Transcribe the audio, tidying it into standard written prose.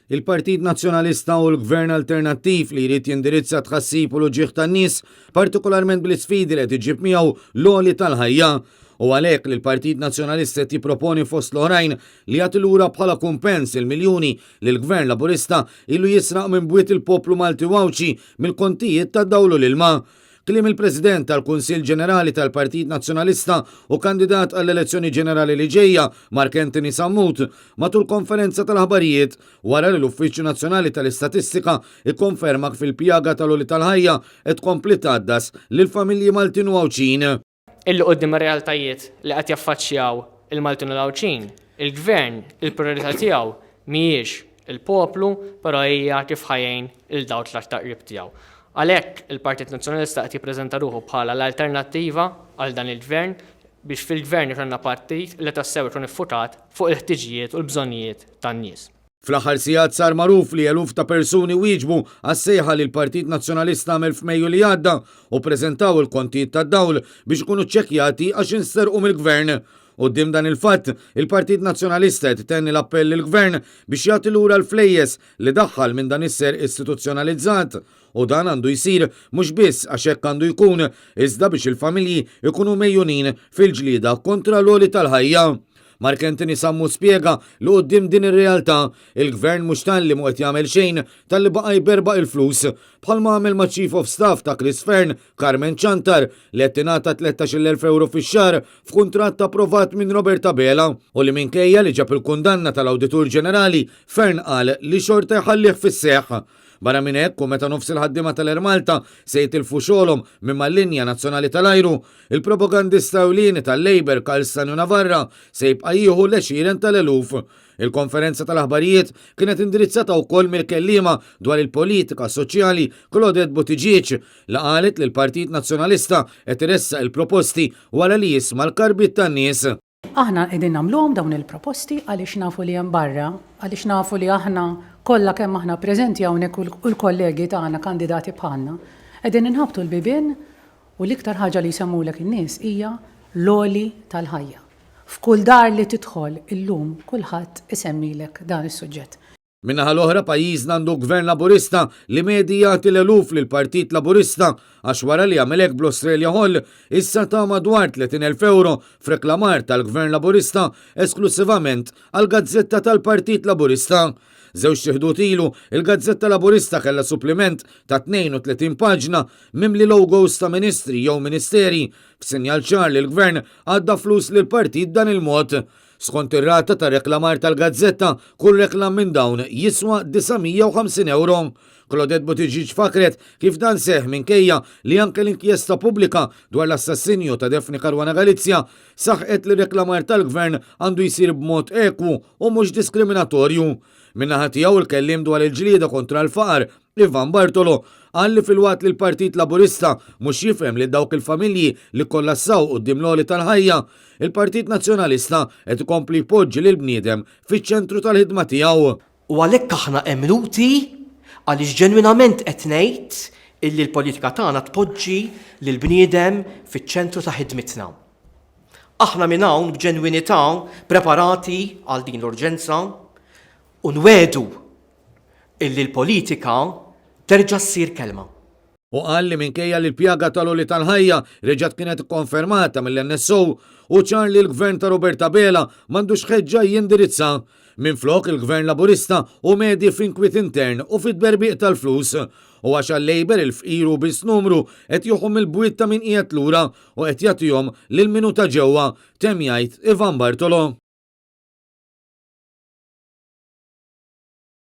Il-Partit Nazzjonalista u l-Gvern Alternattiv li jrid jindirizza tħassib u l-ġieħ tan-nies, partikolarment bl-isfidi li qed iġib miegħu l-għoli tal-ħajja. U għalhekk li l-Partit Nazzjonalista qed jipproponi fost l-oħrajn li jagħti lura bħala kumpens il-miljuni li l-Gvern Laburista ilu jisraq minn bwiet il-poplu Malti Wawċi mill-kontijiet tad-dawlu l-ilma. Kliem il-President tal-Kunsill Ġenerali tal-Partit Nazzjonalista u kandidat għall-elezzjoni ġenerali li ġejja, Mark Anthony Sammut, matul konferenza tal-aħbarijiet wara li l-Uffiċċju Nazzjonali tal-Istatistika ikkonferma fil-pjaga tal-għoli tal-ħajja qed tkompli tgħaddas lill-familji Maltin Wawċin. Illi qudiem ir-realtajiet li qed jaffaċċjaw il-Maltin Wawċin, il-Gvern, il-priorità tiegħu mhijiex il-poplu, però hija kif ħajjin il-dawk l-taqrib tiegħu. Għalhekk il-Partit Nazzjonalista qed jippreżenta ruħu bħala l-alternattiva għal dan il-Gvern biex fil-Gvern ikollna partit li tassew ikun iffukat fuq il-ħtiġijiet u l-bżonnijiet tan-nies. Fl-aħħar sigħat sar magħruf li eluf ta' persuni wieġbu għas-sejħa li l-Partit Nazzjonalista għamel f'Mejju li għadda u ppreżentaw il-kontijiet tad-dawl biex ikunu ċċekkjati għax insterqu mill-Gvern. Quddiem dan il-fatt, il-Partit Nazzjonalista qed itenni l-appell lill-Gvern biex jagħti lura l-flejjes li daħħal minn dan is-ser istituzzjonalizzat. U dan għandu jsir mhux biss għax hekk għandu jkun, iżda biex il-familji ikunu mejjunin fil-ġlieda kontra l-għoli tal-ħajja. Mark Anthony Sammut spjega li quddiem din ir-realtà il-Gvern mhux talli mu qed jagħmel xejn talli baqa' jberbaq il-flus bħalma għamel ma' Chief of Staff ta' Chris Fern, Carmen Chantar, li qed tingħata 13,000 euro fix-xahar f'kuntratt approvat minn Roberta Bela u li minkejja li ġab il-kundanna tal-Awditur Ġenerali Fern qal li xorta jħallih fis-seħħ. Barra minn hekk u meta nofs il-ħaddiema tal-Air Malta se jitilfu xogħolhom minn mal-linja nazzjonali tal-ajru, il-propagandista ewlieni tal-Labor Karl Stanju Navarra se jibqa' jieħu l-għexieren tal-eluf. Il-konferenza tal-aħbarijiet kienet indirizzata wkoll mill-kelliema dwar il-politika soċjali Claudette Buttigieg li qalet li l-Partit Nazzjonalista qed iressaq il-proposti wara li jisma' l-karbit tan-nies. Aħna qegħdin nagħmluhom dawn il-proposti għaliex nafu li hemm barra, għaliex nafu li aħna kollha kemm aħna preżenti hawnhekk u l-kollegi tagħna kandidati bħalna qegħdin inħabtu l-bibien u l-iktar ħaġa li jsemmulek in-nies hija l-għoli tal-ħajja. F'kull dar li tidħol illum kulħadd isemmilek dan is-suġġett. Minnaħa l-oħra pajjiżna għandu Gvern Laburista li medi jagħti l-eluf lil Partit Laburista għax wara li għamel hekk bl-Australia Hall issa ta' madwar 30,000 euro f'reklamar tal-Gvern Laburista esklusivament għall-Gazzetta tal-Partit Laburista. Żewġ ċeħdut ilu, il-Gazzetta Laburista kellha suppliment ta' 32 paġna mimli logos ta' ministri jew ministeri f'sinjal ċar li l-Gvern għadda flus lil partit dan il-mod. Skont ir-rata ta' reklamar tal-Gazzetta, kull reklam minn dawn jiswa 950 euro. Claudette Buttigieg fakret kif dan seħ minkejja li anke l-inkjesta pubblika dwar l-assassinju ta' Defni Caruana Galizja saħqet li reklamar tal-Gvern għandu jsir b'mod ekwu u mhux diskriminatorju. Minnaħa tiegħu il-kellim dwar il-ġlieda kontra l-faqar, Ivan Bartolo, qal li fil-waqt li l-Partit Laburista mhux jifhem li dawk il-familji li kollassaw quddiem l-għoli tal-ħajja, il-Partit Nazzjonalista qed ikompli jpoġġi lil bniedem fiċ-ċentru tal-ħidma tiegħu. U għalhekk aħna emnuti għaliex ġenwinament qed ngħid illi l-politika tagħna tpoġġi lil bniedem fiċ-ċentru ta' ħidmitna. Aħna minn hawn b'ġenwinità preparati għal din l-urġenza u nwedu illi l-politika terġa' ssir kelma. U qal li minkejja li l-pjaga tal-għoli tal-ħajja reġgħet kienet konfermata mill-NSO u ċar li l-Gvern ta' Roberta Bela m'għandux ħeġġa jindirizza. Minflok il-Gvern Laburista u medji f'inkwit intern u fit-berbiq tal-flus. U għax għal-Labor il-fqiru bis numru qed joħu mill-bwiet ta' min qiegħed lura u qed jagħtihom lil minuta ġewwa, temm jgħid Ivan Bartolo.